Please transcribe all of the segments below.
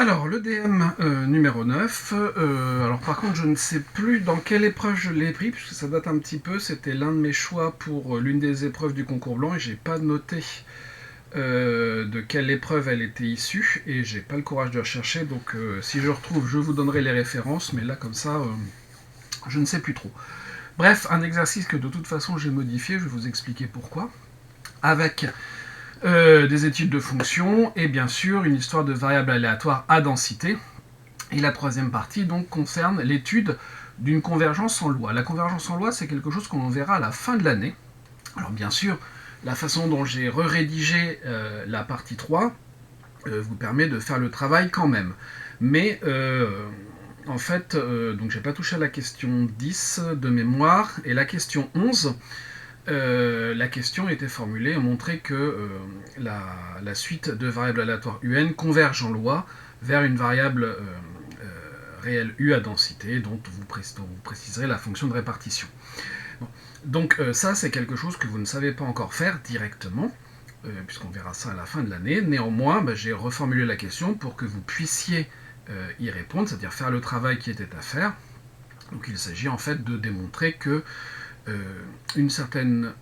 Alors, le DM numéro 9, alors par contre je ne sais plus dans quelle épreuve je l'ai pris, puisque ça date un petit peu, c'était l'un de mes choix pour l'une des épreuves du concours blanc, et j'ai pas noté de quelle épreuve elle était issue, et j'ai pas le courage de rechercher, donc si je retrouve, je vous donnerai les références, mais là comme ça, je ne sais plus trop. Bref, un exercice que de toute façon j'ai modifié, je vais vous expliquer pourquoi, avec des études de fonctions, et bien sûr une histoire de variables aléatoires à densité. Et la troisième partie donc concerne l'étude d'une convergence en loi. La convergence en loi, c'est quelque chose qu'on verra à la fin de l'année. Alors bien sûr, la façon dont j'ai rédigé la partie 3 vous permet de faire le travail quand même. Mais en fait, donc j'ai pas touché à la question 10 de mémoire, et la question 11, la question était formulée et montrait que la suite de variables aléatoires UN converge en loi vers une variable réelle U à densité dont vous préciserez la fonction de répartition. Bon. Donc ça, c'est quelque chose que vous ne savez pas encore faire directement, puisqu'on verra ça à la fin de l'année. Néanmoins, j'ai reformulé la question pour que vous puissiez y répondre, c'est-à-dire faire le travail qui était à faire. Donc il s'agit en fait de démontrer que une certaine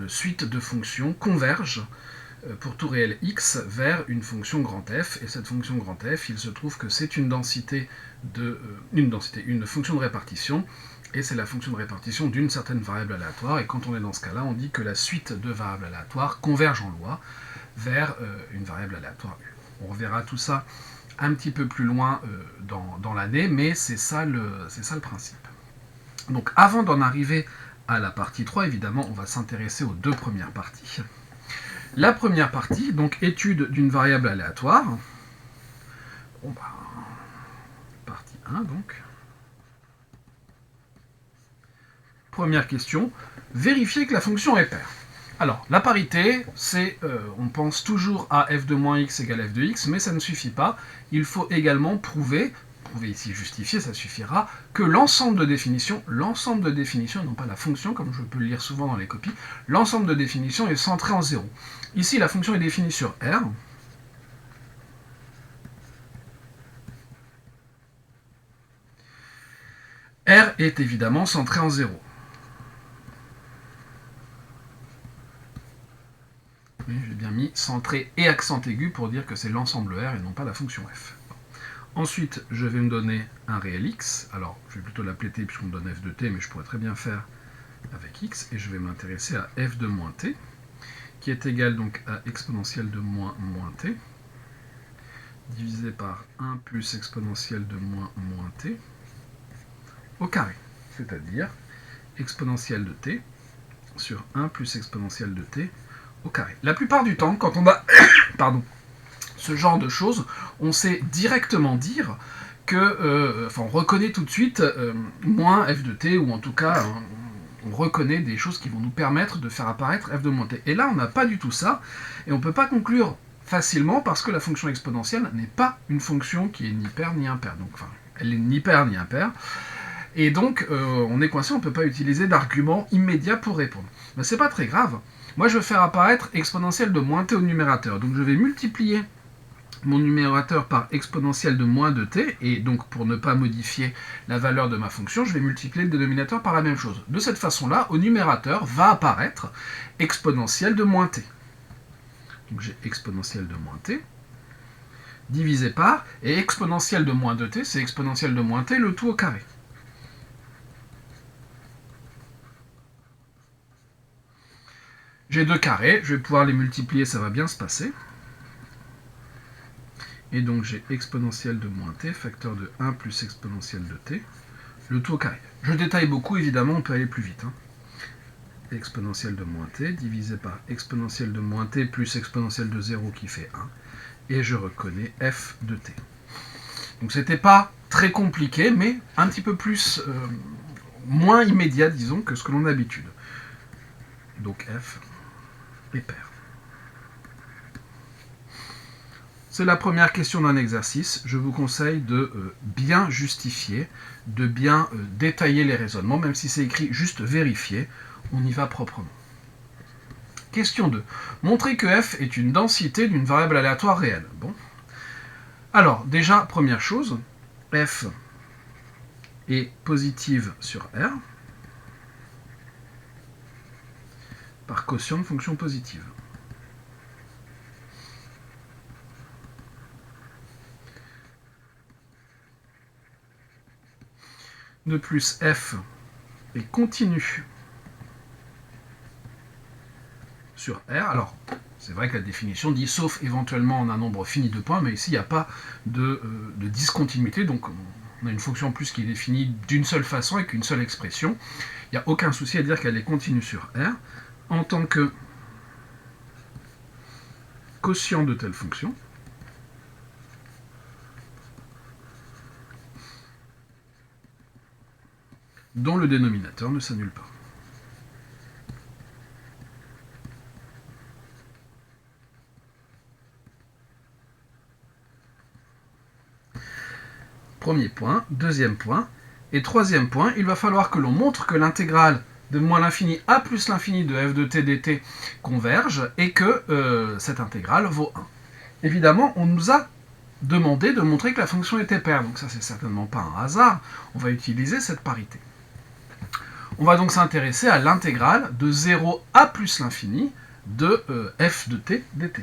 suite de fonctions converge pour tout réel x vers une fonction grand f, et cette fonction grand f, il se trouve que c'est une fonction de répartition, et c'est la fonction de répartition d'une certaine variable aléatoire, et quand on est dans ce cas-là, on dit que la suite de variables aléatoires converge en loi vers une variable aléatoire u. On reverra tout ça un petit peu plus loin dans l'année, mais c'est ça le principe. Donc avant d'en arriver à la partie 3, évidemment, on va s'intéresser aux deux premières parties. La première partie, donc étude d'une variable aléatoire. Bon, partie 1, donc. Première question, vérifier que la fonction est paire. Alors, la parité, c'est, on pense toujours à f de moins x égale f de x, mais ça ne suffit pas. Il faut également prouver ici justifier, ça suffira, que l'ensemble de définitions, et non pas la fonction, comme je peux le lire souvent dans les copies, l'ensemble de définitions est centré en 0. Ici, la fonction est définie sur R. R est évidemment centré en 0. J'ai bien mis centré et accent aigu pour dire que c'est l'ensemble R et non pas la fonction f. Ensuite, je vais me donner un réel x. Alors, je vais plutôt l'appeler t puisqu'on me donne f de t, mais je pourrais très bien faire avec x. Et je vais m'intéresser à f de moins t, qui est égal donc à exponentielle de moins t, divisé par 1 plus exponentielle de moins t, au carré. C'est-à-dire exponentielle de t sur 1 plus exponentielle de t au carré. La plupart du temps, quand on a ce genre de choses, on sait directement dire que, on reconnaît tout de suite moins f de t, ou en tout cas, on reconnaît des choses qui vont nous permettre de faire apparaître f de moins t. Et là, on n'a pas du tout ça, et on ne peut pas conclure facilement parce que la fonction exponentielle n'est pas une fonction qui est ni paire ni impaire. Donc, elle est ni paire ni impaire. Et donc, on est coincé, on ne peut pas utiliser d'argument immédiat pour répondre. Mais c'est pas très grave. Moi, je veux faire apparaître exponentielle de moins t au numérateur. Donc, je vais multiplier mon numérateur par exponentielle de moins de t, et donc pour ne pas modifier la valeur de ma fonction, je vais multiplier le dénominateur par la même chose. De cette façon-là, au numérateur va apparaître exponentielle de moins t. Donc j'ai exponentielle de moins t, divisé par, et exponentielle de moins de t, c'est exponentielle de moins t, le tout au carré. J'ai deux carrés, je vais pouvoir les multiplier, ça va bien se passer. Et donc j'ai exponentielle de moins t, facteur de 1 plus exponentielle de t, le tout au carré. Je détaille beaucoup, évidemment, on peut aller plus vite. Exponentielle de moins t, divisé par exponentielle de moins t plus exponentielle de 0 qui fait 1. Et je reconnais f de t. Donc c'était pas très compliqué, mais un petit peu plus, moins immédiat, disons, que ce que l'on a d'habitude. Donc f est paire. C'est la première question d'un exercice. Je vous conseille de bien justifier, de bien détailler les raisonnements, même si c'est écrit juste vérifier, on y va proprement. Question 2. Montrer que f est une densité d'une variable aléatoire réelle. Bon. Alors, déjà, première chose, f est positive sur R par quotient de fonction positive. De plus, f est continu sur R. Alors, c'est vrai que la définition dit sauf éventuellement en un nombre fini de points, mais ici, il n'y a pas de discontinuité, donc on a une fonction en plus qui est définie d'une seule façon, avec une seule expression. Il n'y a aucun souci à dire qu'elle est continue sur R en tant que quotient de telle fonction, dont le dénominateur ne s'annule pas. Premier point. Deuxième point. Et troisième point, il va falloir que l'on montre que l'intégrale de moins l'infini à plus l'infini de f de t dt converge et que cette intégrale vaut 1. Évidemment, on nous a demandé de montrer que la fonction était paire, donc ça c'est certainement pas un hasard, on va utiliser cette parité. On va donc s'intéresser à l'intégrale de 0 à plus l'infini de f de t dt.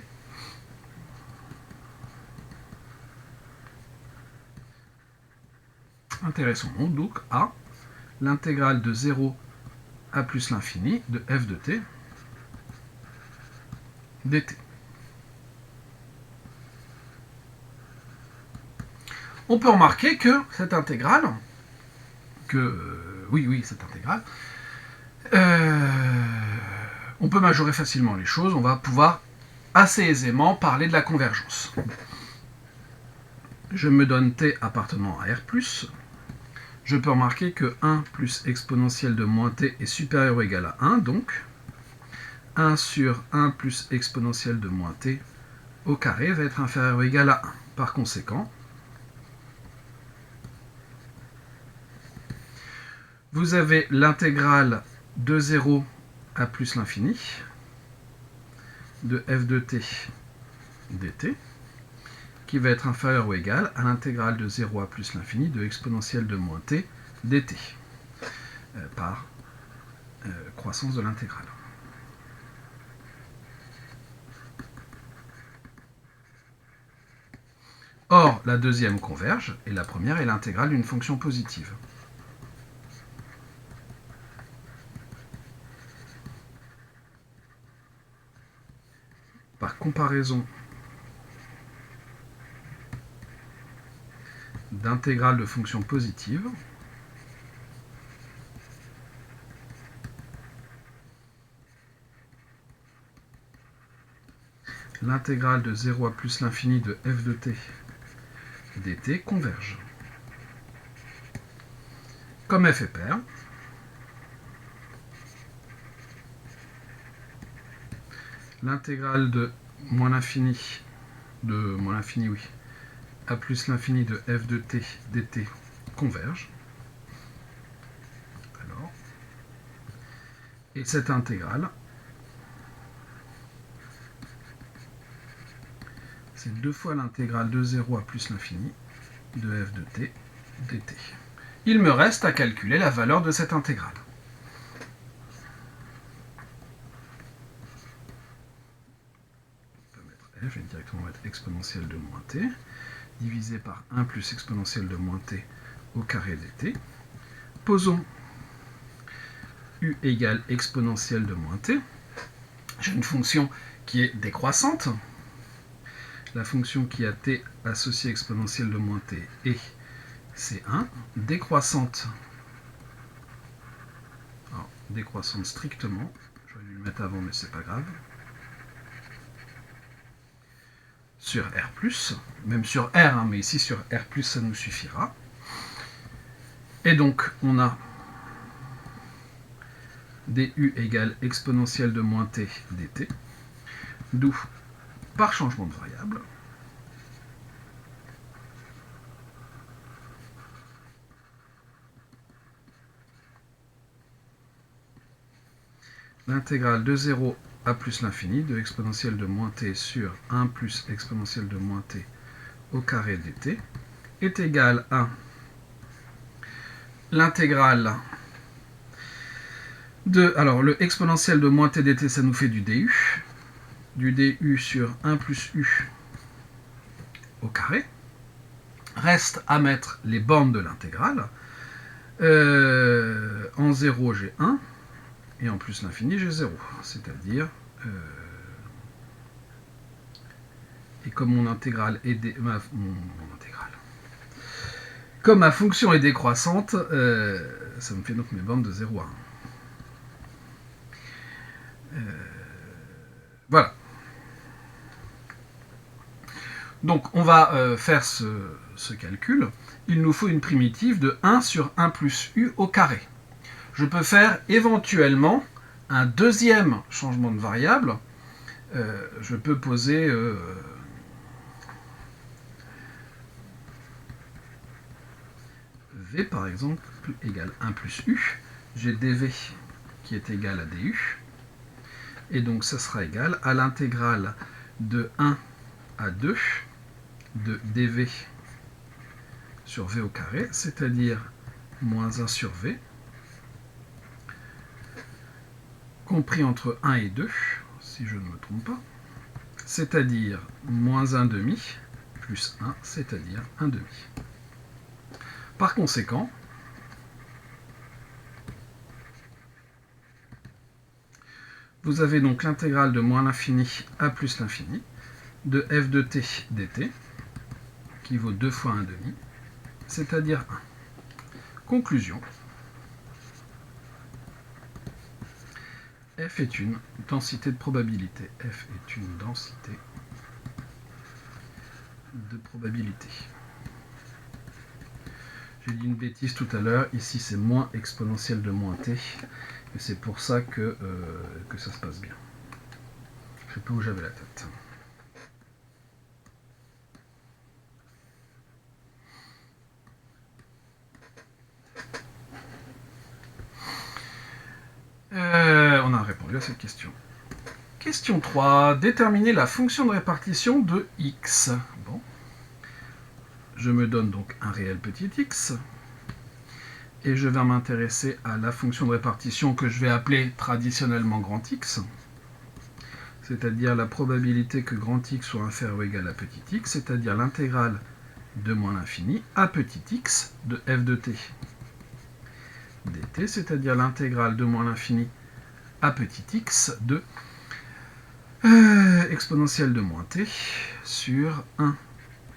Intéressons-nous donc à l'intégrale de 0 à plus l'infini de f de t dt. On peut remarquer que cette intégrale, cette intégrale, on peut majorer facilement les choses, on va pouvoir assez aisément parler de la convergence. Je me donne t appartenant à R+, je peux remarquer que 1 plus exponentielle de moins t est supérieur ou égal à 1, donc 1 sur 1 plus exponentielle de moins t au carré va être inférieur ou égal à 1. Par conséquent, vous avez l'intégrale de 0 à plus l'infini de f de t dt qui va être inférieur ou égal à l'intégrale de 0 à plus l'infini de exponentielle de moins t dt par croissance de l'intégrale. Or, la deuxième converge et la première est l'intégrale d'une fonction positive. Par comparaison d'intégrale de fonction positive, l'intégrale de 0 à plus l'infini de f de t dt converge. Comme f est paire, l'intégrale de moins l'infini à plus l'infini de f de t dt converge. Alors, et cette intégrale, c'est 2 fois l'intégrale de 0 à plus l'infini de f de t dt. Il me reste à calculer la valeur de cette intégrale. Je peux mettre f, je vais directement mettre exponentielle de moins t, divisé par 1 plus exponentielle de moins t au carré dt. Posons u égale exponentielle de moins t. J'ai une fonction qui est décroissante. La fonction qui a t associée exponentielle de moins t est C1, décroissante, alors, décroissante strictement, j'aurais dû le mettre avant mais c'est pas grave, sur R+, même sur R, mais ici sur R+, ça nous suffira. Et donc on a du égale exponentielle de moins t dt, d'où par changement de variable, l'intégrale de 0 à plus l'infini de exponentielle de moins t sur 1 plus exponentielle de moins t au carré dt est égal à l'intégrale de... Alors, le exponentiel de moins t dt, ça nous fait du du sur 1 plus u au carré. Reste à mettre les bornes de l'intégrale. En 0, j'ai 1, et en plus l'infini, j'ai 0. C'est-à-dire... et comme mon intégrale est comme ma fonction est décroissante, ça me fait donc mes bornes de 0 à 1. Voilà. Donc on va faire ce calcul. Il nous faut une primitive de 1 sur 1 plus u au carré. Je peux faire éventuellement un deuxième changement de variable. Je peux poser... v par exemple égale 1 plus u. J'ai dv qui est égal à du. Et donc ça sera égal à l'intégrale de 1 à 2 de dv sur v au carré, c'est-à-dire moins 1 sur v, compris entre 1 et 2, si je ne me trompe pas, c'est-à-dire moins 1 demi plus 1, c'est-à-dire 1 demi. Par conséquent, vous avez donc l'intégrale de moins l'infini à plus l'infini de f de t dt, qui vaut 2 fois 1 demi, c'est-à-dire 1. Conclusion. F est une densité de probabilité. F est une densité de probabilité. J'ai dit une bêtise tout à l'heure, ici c'est moins exponentielle de moins t, et c'est pour ça que ça se passe bien. Je ne sais pas où j'avais la tête. On a répondu à cette question. Question 3. Déterminer la fonction de répartition de x. Bon. Je me donne donc un réel petit x. Et je vais m'intéresser à la fonction de répartition que je vais appeler traditionnellement grand X. C'est-à-dire la probabilité que grand X soit inférieur ou égal à petit x, c'est-à-dire l'intégrale de moins l'infini à petit x de f de t dt, c'est-à-dire l'intégrale de moins l'infini à petit x de exponentielle de moins t sur 1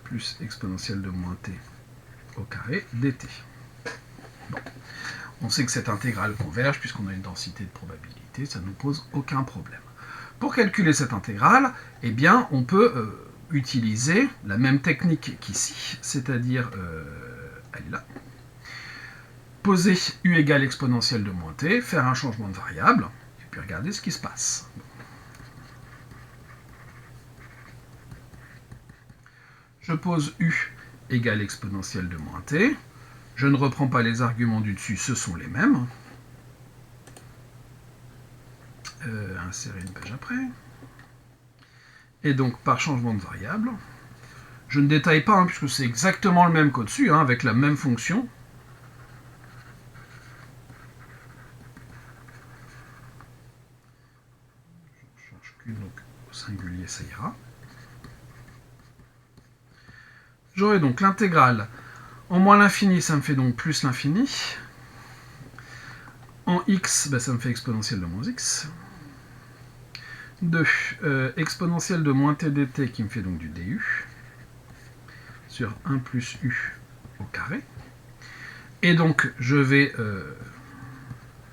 plus exponentielle de moins t au carré dt. Bon. On sait que cette intégrale converge puisqu'on a une densité de probabilité, ça ne nous pose aucun problème. Pour calculer cette intégrale, eh bien, on peut utiliser la même technique qu'ici, c'est-à-dire, elle est là, poser u égale exponentielle de moins t, faire un changement de variable, et puis regarder ce qui se passe. Je pose u égale exponentielle de moins t, je ne reprends pas les arguments du dessus, ce sont les mêmes. Insérer une page après. Et donc, par changement de variable, je ne détaille pas, puisque c'est exactement le même qu'au-dessus, avec la même fonction. Je change Q, donc au singulier, ça ira. J'aurai donc l'intégrale. En moins l'infini, ça me fait donc plus l'infini. En x, ça me fait exponentielle de moins x. De exponentielle de moins t dt qui me fait donc du du sur 1 plus u au carré. Et donc, je vais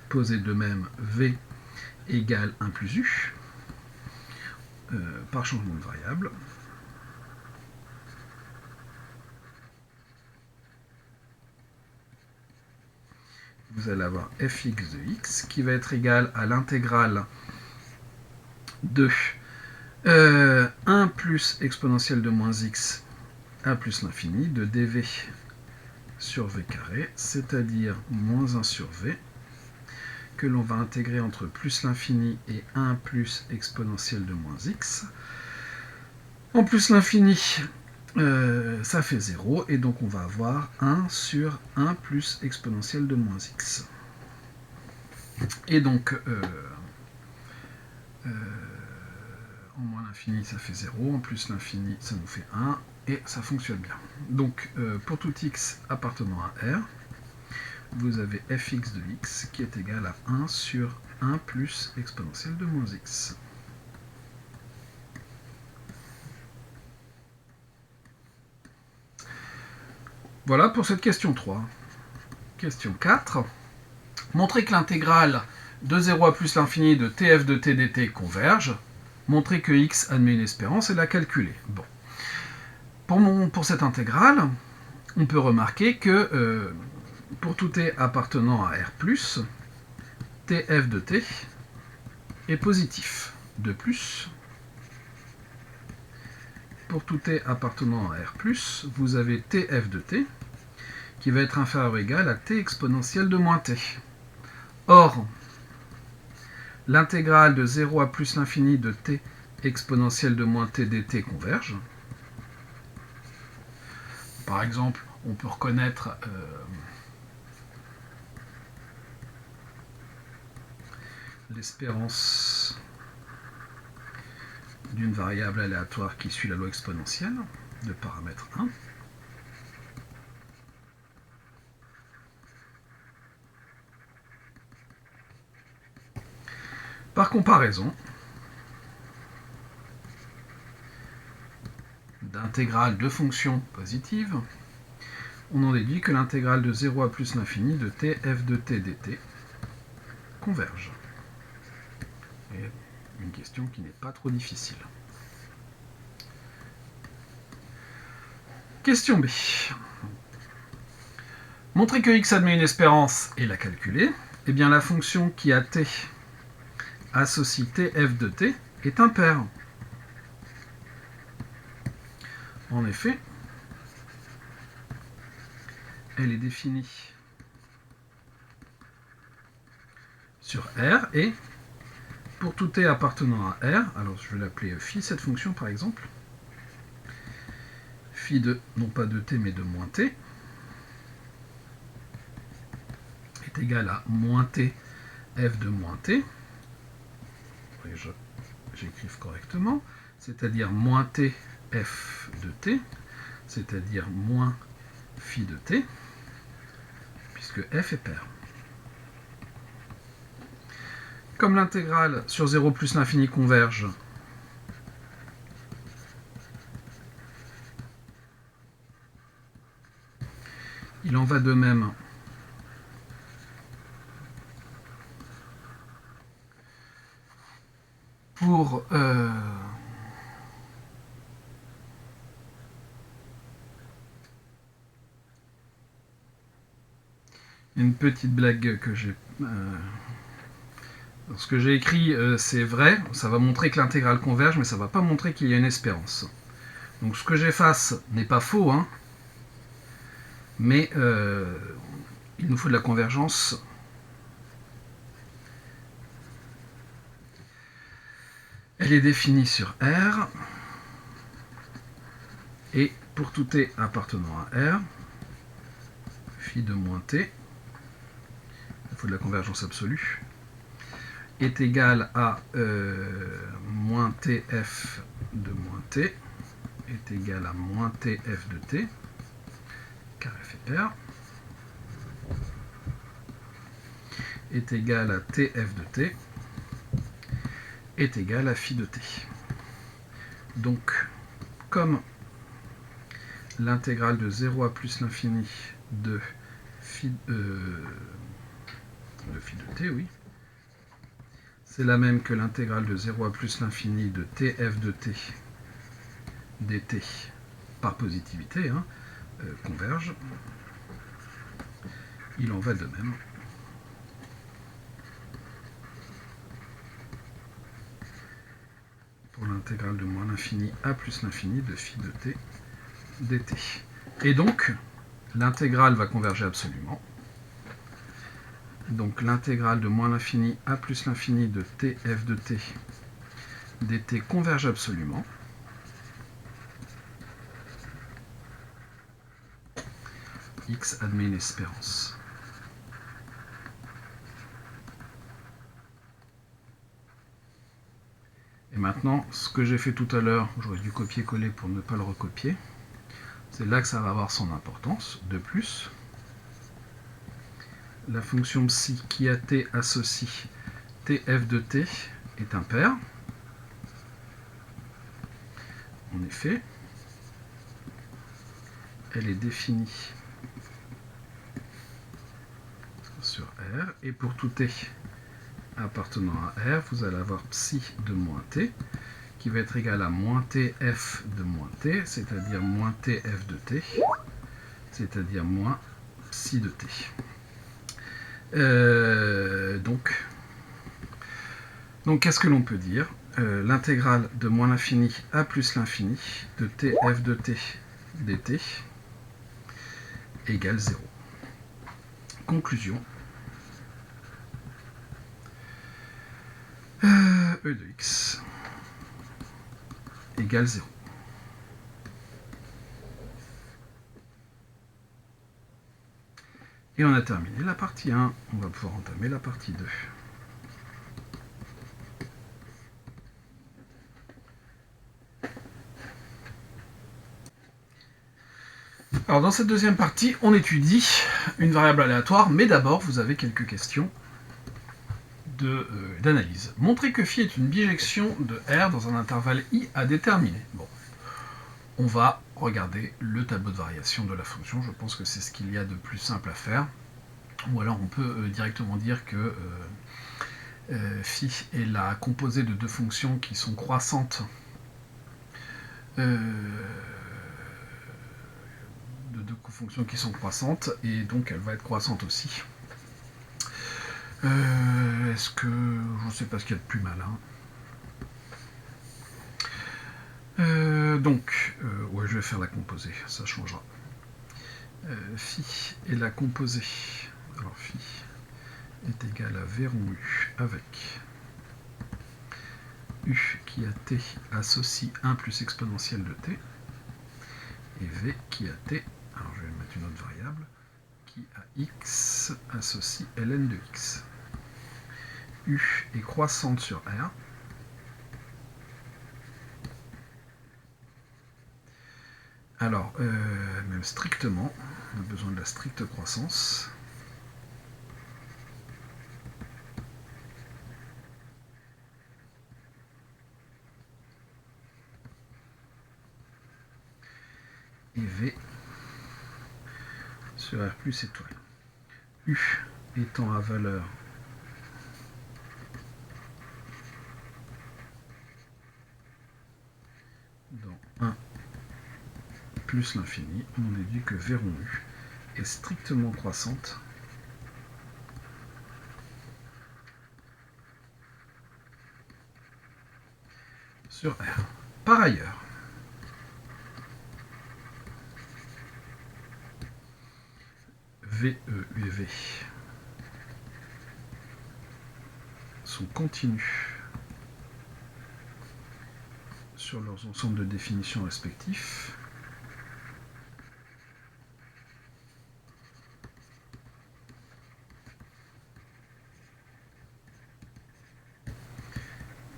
poser de même v égale 1 plus u par changement de variable. Vous allez avoir fx de x qui va être égal à l'intégrale de 1 plus exponentielle de moins x à plus l'infini de dv sur v carré, c'est-à-dire moins 1 sur v, que l'on va intégrer entre plus l'infini et 1 plus exponentielle de moins x. En plus l'infini, ça fait 0, et donc on va avoir 1 sur 1 plus exponentielle de moins x. Et donc, en moins l'infini, ça fait 0, en plus l'infini, ça nous fait 1, et ça fonctionne bien. Donc, pour tout x appartenant à R, vous avez fx de x qui est égal à 1 sur 1 plus exponentielle de moins x. Voilà pour cette question 3. Question 4. Montrer que l'intégrale de 0 à plus l'infini de tf de t dt converge. Montrer que x admet une espérance et la calculer. Bon. Pour cette intégrale, on peut remarquer que pour tout t appartenant à R+, tf de t est positif. De plus, pour tout t appartenant à R+, vous avez tf de t qui va être inférieur ou égal à t exponentielle de moins t. Or, l'intégrale de 0 à plus l'infini de t exponentielle de moins t dt converge. Par exemple, on peut reconnaître l'espérance d'une variable aléatoire qui suit la loi exponentielle de paramètre 1. Par comparaison, d'intégrale de fonctions positives, on en déduit que l'intégrale de 0 à plus l'infini de tf de t dt converge. Et une question qui n'est pas trop difficile. Question B. Montrer que x admet une espérance et la calculer. Eh bien, la fonction qui a t associe tf de t est impaire. En effet, elle est définie sur R et pour tout t appartenant à R, alors je vais l'appeler phi cette fonction par exemple, phi de, non pas de t mais de moins t, est égal à moins t f de moins t, j'écrive correctement, c'est-à-dire moins t f de t, c'est-à-dire moins phi de t, puisque f est pair. Comme l'intégrale sur 0 plus l'infini converge, il en va de même pour une petite blague que j'ai... ce que j'ai écrit, c'est vrai, ça va montrer que l'intégrale converge, mais ça ne va pas montrer qu'il y a une espérance. Donc ce que j'efface n'est pas faux, hein, mais il nous faut de la convergence. Elle est définie sur R, et pour tout t appartenant à R, phi de moins t, il faut de la convergence absolue, est égal à moins tf de moins t, est égal à moins tf de t, car f est pair, est égal à tf de t, est égal à phi de t. Donc, comme l'intégrale de 0 à plus l'infini de phi de t, oui, c'est la même que l'intégrale de 0 à plus l'infini de tf de t dt par positivité, hein, converge. Il en va de même pour l'intégrale de moins l'infini à plus l'infini de phi de t dt. Et donc, l'intégrale va converger absolument. Donc l'intégrale de moins l'infini à plus l'infini de tf de t dt converge absolument. x admet une espérance. Et maintenant, ce que j'ai fait tout à l'heure, j'aurais dû copier-coller pour ne pas le recopier. C'est là que ça va avoir son importance. De plus, la fonction psi qui a t associe tf de t est impair. En effet, elle est définie sur R, et pour tout t appartenant à R, vous allez avoir psi de moins t, qui va être égal à moins tf de moins t, c'est-à-dire moins tf de t, c'est-à-dire moins psi de t. Donc qu'est-ce que l'on peut dire? L'intégrale de moins l'infini à plus l'infini de tf de t dt égale 0. Conclusion. E de x égale 0. Et on a terminé la partie 1. On va pouvoir entamer la partie 2. Alors dans cette deuxième partie, on étudie une variable aléatoire, mais d'abord vous avez quelques questions d'analyse. Montrer que phi est une bijection de R dans un intervalle I à déterminer. Bon, on va regarder le tableau de variation de la fonction. Je pense que c'est ce qu'il y a de plus simple à faire. Ou alors on peut directement dire que phi est la composée de deux fonctions qui sont croissantes et donc elle va être croissante aussi. Est-ce que... je ne sais pas ce qu'il y a de plus malin. Ouais, je vais faire la composée, ça changera. Phi est la composée. Alors phi est égal à v rond u avec u qui a t associe 1 plus exponentielle de t, et v qui a t, alors je vais mettre une autre variable, qui a x associe ln de x. U est croissante sur R. Alors, même strictement, on a besoin de la stricte croissance. Et V sur R plus étoile. U étant à valeur dans 1 plus l'infini, on déduit que V rond U est strictement croissante sur R. Par ailleurs, VE et V sont continus sur leurs ensembles de définitions respectifs.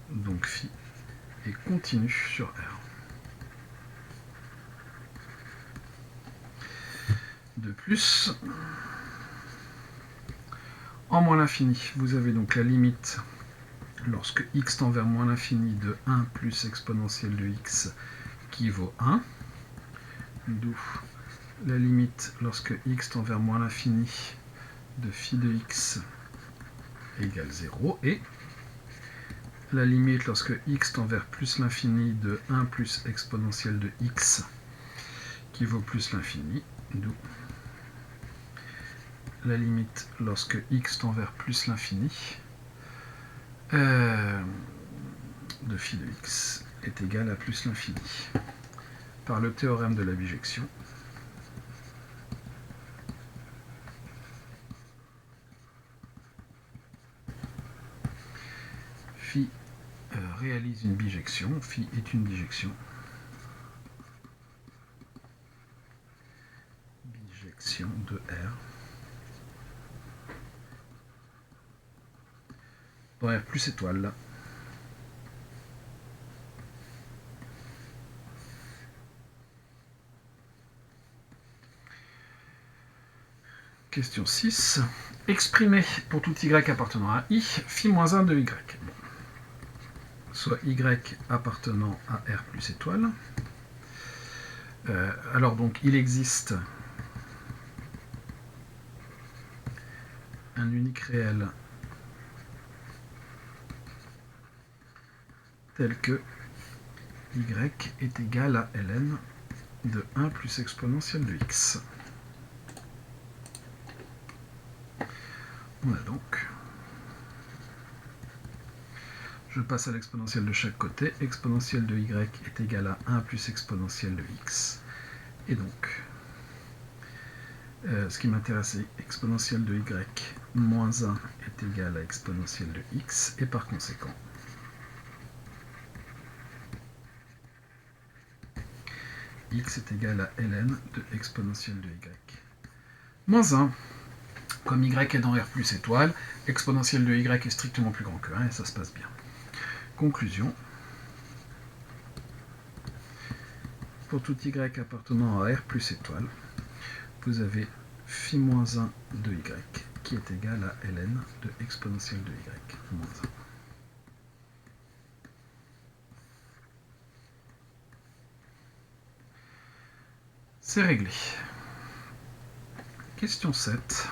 Donc phi est continu sur R. De plus, en moins l'infini, vous avez donc la limite lorsque x tend vers moins l'infini de 1 plus exponentielle de x qui vaut 1, d'où la limite lorsque x tend vers moins l'infini de phi de x égale 0, et la limite lorsque x tend vers plus l'infini de 1 plus exponentielle de x qui vaut plus l'infini, d'où la limite lorsque x tend vers plus l'infini de phi de x est égal à plus l'infini. Par le théorème de la bijection, phi réalise une bijection, phi est une bijection. action de R dans R plus étoile. Question 6. Exprimer pour tout y appartenant à I, phi-1 de y. Bon. Soit y appartenant à R plus étoile. Alors donc il existe un unique réel tel que y est égal à ln de 1 plus exponentielle de x. On a donc, je passe à l'exponentielle de chaque côté, exponentielle de y est égale à 1 plus exponentielle de x, et donc, ce qui m'intéresse, c'est exponentielle de y moins 1 est égal à exponentielle de x, et par conséquent, x est égal à ln de exponentielle de y moins 1. Comme y est dans R plus étoile, exponentielle de y est strictement plus grand que 1 et ça se passe bien. Conclusion. Pour tout y appartenant à R plus étoile, vous avez phi-1 de y qui est égal à ln de exponentielle de y moins 1. C'est réglé. Question 7.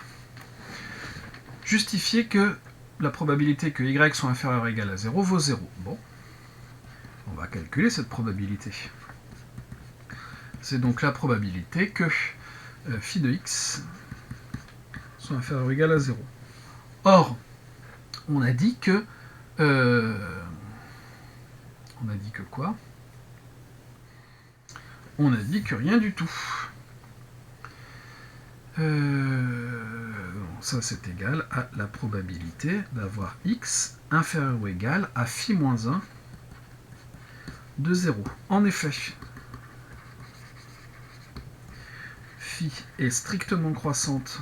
Justifier que la probabilité que y soit inférieur ou égal à 0 vaut 0. Bon, on va calculer cette probabilité. C'est donc la probabilité que phi de x soit inférieur ou égal à 0. Or, on a dit que... on a dit que quoi? On a dit que rien du tout. Ça c'est égal à la probabilité d'avoir x inférieur ou égal à phi-1 de 0. En effet, phi est strictement croissante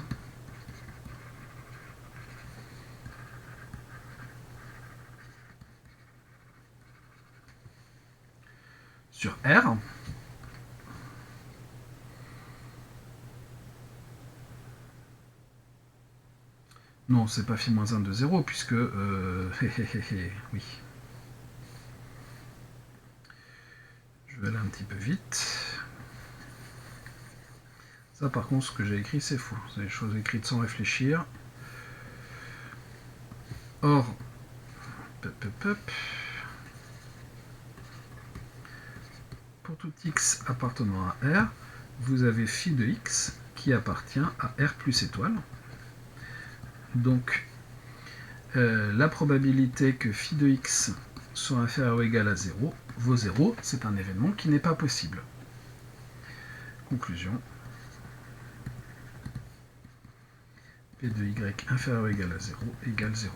sur R. Non, c'est pas phi-1 de 0, puisque... oui. Je vais aller un petit peu vite. Ça, par contre, ce que j'ai écrit, c'est faux. C'est des choses écrites sans réfléchir. Or, pour tout x appartenant à R, vous avez phi de x qui appartient à R plus étoile. Donc, la probabilité que phi de x soit inférieur ou égal à 0 vaut 0. C'est un événement qui n'est pas possible. Conclusion. P de y inférieur ou égal à 0 égale 0.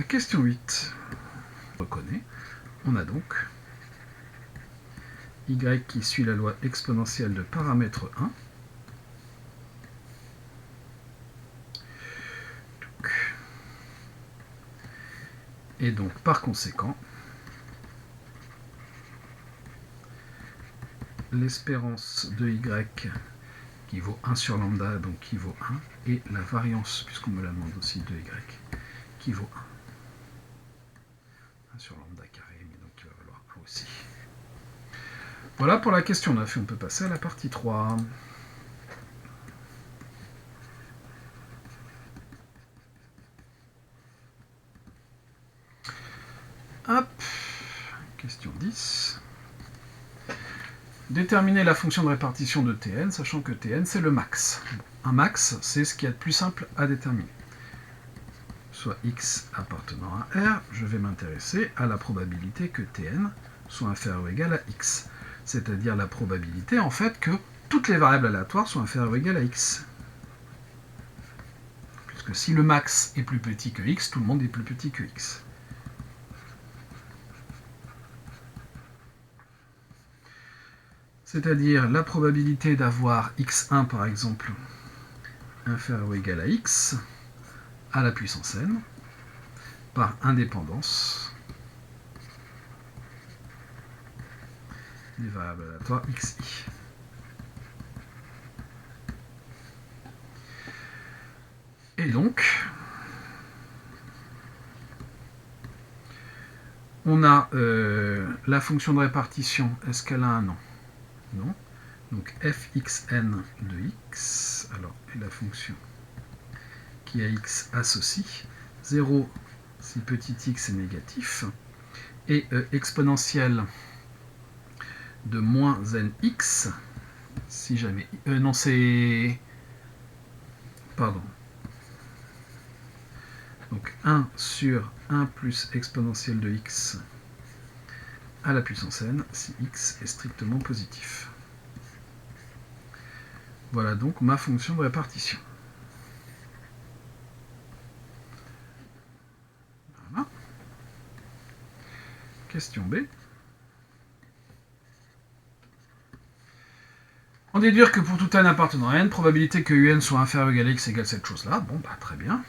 Question 8. On reconnaît. On a donc y qui suit la loi exponentielle de paramètre 1. Et donc, par conséquent, l'espérance de y qui vaut 1 sur lambda, donc qui vaut 1, et la variance, puisqu'on me la demande aussi, de y, qui vaut 1. 1 sur lambda carré, mais donc qui va valoir 1 aussi. Voilà pour la question 9, et on peut passer à la partie 3. Hop, question 10. Déterminer la fonction de répartition de Tn, sachant que Tn c'est le max. Un max, c'est ce qu'il y a de plus simple à déterminer. Soit x appartenant à R, je vais m'intéresser à la probabilité que Tn soit inférieur ou égal à x. C'est-à-dire la probabilité, en fait, que toutes les variables aléatoires soient inférieures ou égales à x. Puisque si le max est plus petit que x, tout le monde est plus petit que x. c'est-à-dire la probabilité d'avoir x1 par exemple inférieur ou égal à x à la puissance n par indépendance des variables aléatoires xi. Et donc, on a la fonction de répartition, est-ce qu'elle a un nom? Non. Donc fxn de x, alors, et la fonction qui a x associe 0 si petit x est négatif, et exponentielle de moins nx, si jamais... non, c'est... Pardon. Donc 1 sur 1 plus exponentielle de x à la puissance n, si x est strictement positif. Voilà donc ma fonction de répartition. Voilà. Question B. En déduire que pour tout n appartenant à n, probabilité que un soit inférieur ou égal à x égale cette chose-là. Bon, bah très bien.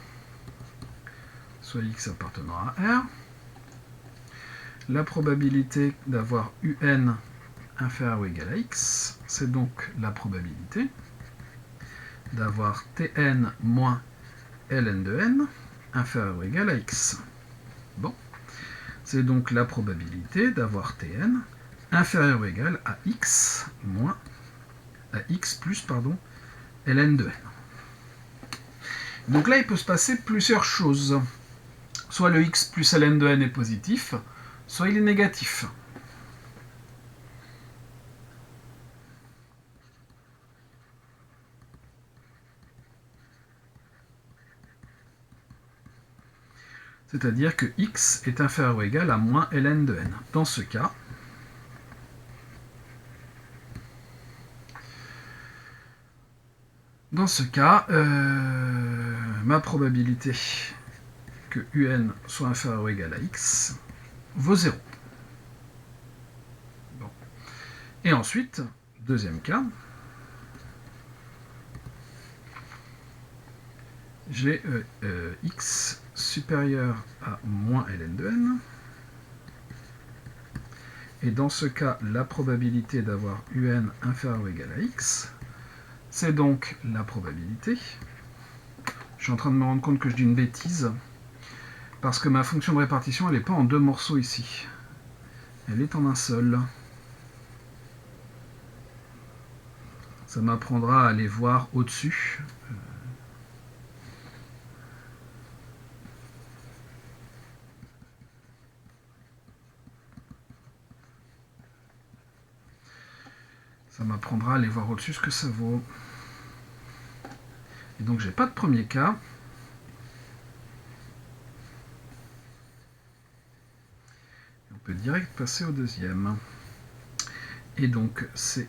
Soit x appartenant à R. La probabilité d'avoir un inférieur ou égal à x, c'est donc la probabilité d'avoir tn moins ln de n inférieur ou égal à x. Bon, c'est donc la probabilité d'avoir tn inférieur ou égal à x moins à x plus pardon ln de n. Donc là, il peut se passer plusieurs choses. Soit le x plus ln de n est positif, soit il est négatif. C'est-à-dire que x est inférieur ou égal à moins ln de n. Dans ce cas, ma probabilité que un soit inférieur ou égal à x vaut 0. Bon. Et ensuite, deuxième cas, j'ai x supérieur à moins ln de n. Et dans ce cas, la probabilité d'avoir un inférieur ou égal à x, c'est donc la probabilité. Je suis en train de me rendre compte que je dis une bêtise, parce que ma fonction de répartition, elle n'est pas en deux morceaux ici. Elle est en un seul. Ça m'apprendra à aller voir au-dessus. Ça m'apprendra à aller voir au-dessus ce que ça vaut. Et donc, j'ai pas de premier cas. On peut direct passer au deuxième. Et donc, c'est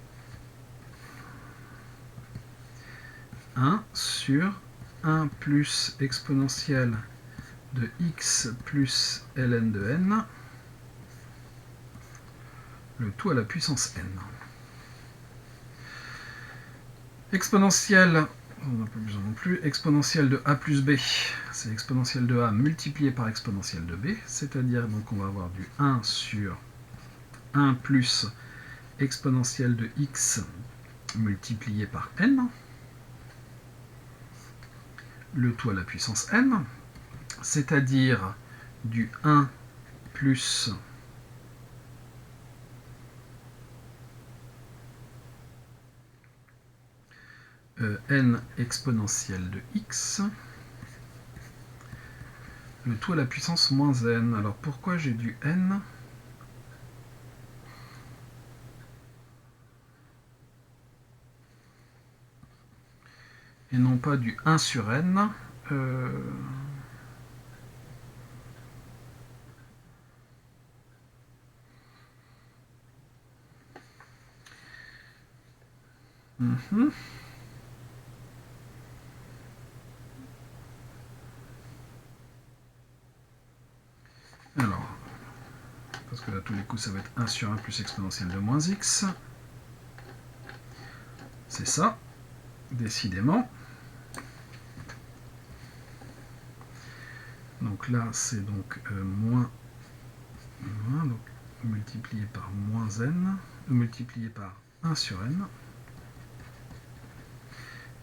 1 sur 1 plus exponentielle de x plus ln de n, le tout à la puissance n. Exponentielle, on n'a pas besoin non plus, exponentielle de a plus b, c'est exponentielle de a multiplié par exponentielle de b, c'est-à-dire donc on va avoir du 1 sur 1 plus exponentielle de x multiplié par n, le tout à la puissance n, c'est-à-dire du 1 plus n exponentielle de x, le tout à la puissance moins n. Alors pourquoi j'ai du n ? Et non pas du 1 sur n. Alors, parce que là, tous les coups, ça va être 1 sur 1 plus exponentielle de moins x. C'est ça, décidément. Donc là, c'est donc moins, donc multiplié par moins n, multiplié par 1 sur n.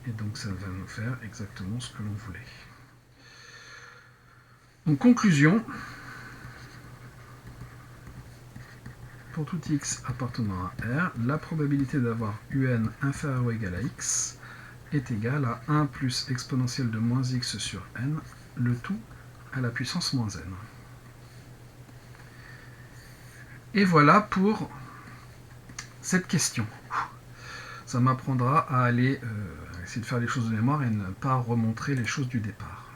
Et donc ça va nous faire exactement ce que l'on voulait. Donc conclusion, pour tout x appartenant à R, la probabilité d'avoir un inférieur ou égal à x est égale à 1 plus exponentielle de moins x sur n, le tout à la puissance moins n. Et voilà pour cette question. Ça m'apprendra à aller essayer de faire les choses de mémoire et ne pas remontrer les choses du départ.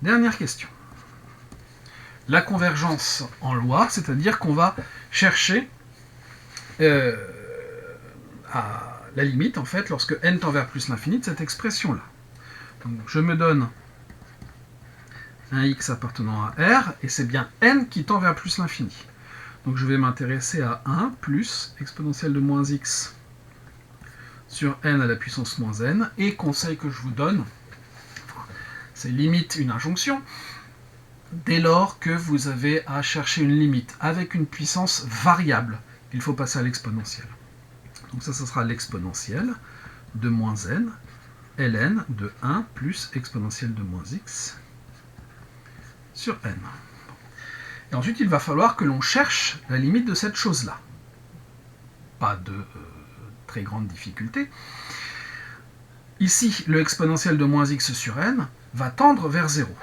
Dernière question. La convergence en loi, c'est-à-dire qu'on va chercher à la limite, en fait, lorsque n tend vers plus l'infini de cette expression-là. Donc je me donne un x appartenant à R, et c'est bien n qui tend vers plus l'infini. Donc je vais m'intéresser à 1 plus exponentielle de moins x sur n à la puissance moins n, et conseil que je vous donne, c'est limite une injonction, dès lors que vous avez à chercher une limite avec une puissance variable, il faut passer à l'exponentielle. Donc ça sera l'exponentielle de moins n, ln de 1 plus exponentielle de moins x sur n. Et ensuite, il va falloir que l'on cherche la limite de cette chose-là. Pas de très grande difficulté. Ici, le exponentiel de moins x sur n va tendre vers 0.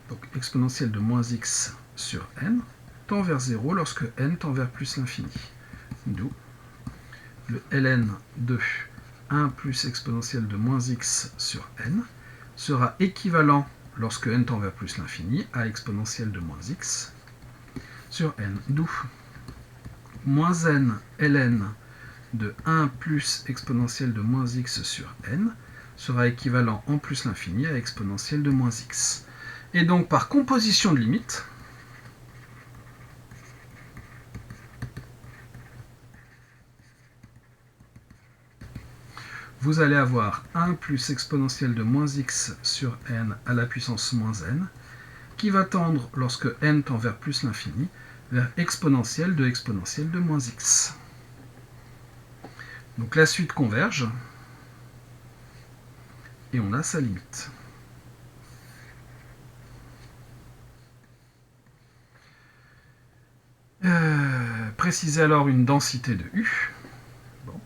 Donc, exponentielle de moins x sur n tend vers 0 lorsque n tend vers plus l'infini. D'où le ln de 1 plus exponentielle de moins x sur n sera équivalent, lorsque n tend vers plus l'infini, à exponentielle de moins x sur n. D'où moins n ln de 1 plus exponentielle de moins x sur n sera équivalent en plus l'infini à exponentielle de moins x. Et donc, par composition de limites, vous allez avoir 1 plus exponentielle de moins x sur n à la puissance moins n, qui va tendre, lorsque n tend vers plus l'infini, vers exponentielle de moins x. Donc la suite converge, et on a sa limite. Précisez alors une densité de U. Bon.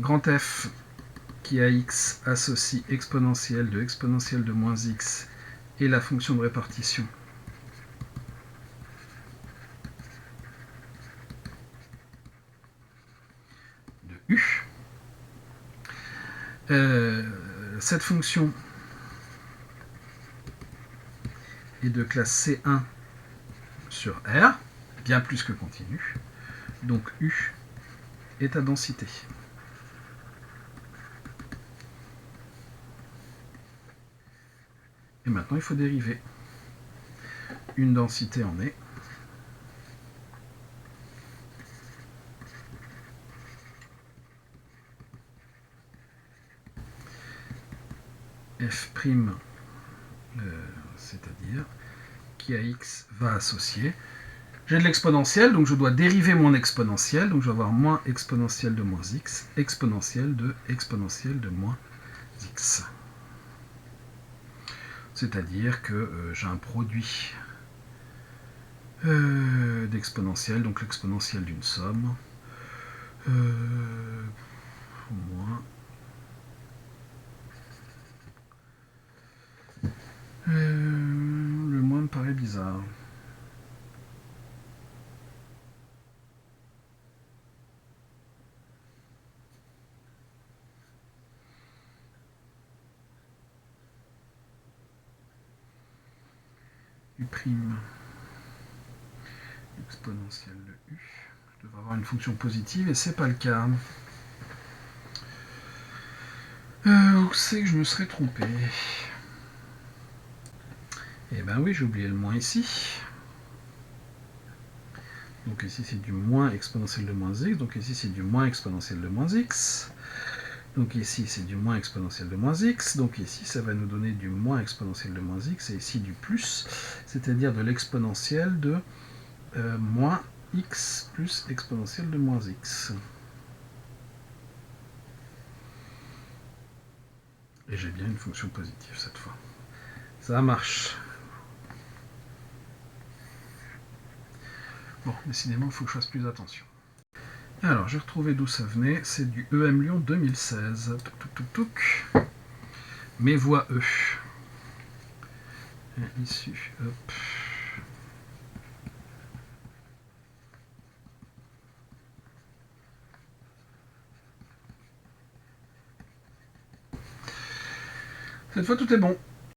Grand F qui à x associe exponentielle de moins x et la fonction de répartition de U. Cette fonction est de classe C1 sur R, bien plus que continue. Donc U est à densité. Et maintenant, il faut dériver. Une densité en est. F', c'est-à-dire qui à x va associer. J'ai de l'exponentielle, donc je dois dériver mon exponentielle. Donc je vais avoir moins exponentielle de moins x, exponentielle de moins x. C'est-à-dire que j'ai un produit d'exponentielle, donc l'exponentielle d'une somme, moins le moins me paraît bizarre. U', exponentielle de U. Je devrais avoir une fonction positive et c'est pas le cas. Où c'est que je me serais trompé? Eh ben oui, j'ai oublié le moins ici. Donc ici c'est du moins exponentielle de moins x, donc ici c'est du moins exponentielle de moins x. Donc ici c'est du moins exponentielle de moins x, donc ici ça va nous donner du moins exponentielle de moins x, et ici du plus, c'est-à-dire de l'exponentielle de moins x plus exponentielle de moins x. Et j'ai bien une fonction positive cette fois. Ça marche. Bon, décidément, il faut que je fasse plus attention. Alors, j'ai retrouvé d'où ça venait. C'est du EM Lyon 2016. Touc, touc, touc, touc. Mes voix E. Et issue, hop. Cette fois, tout est bon.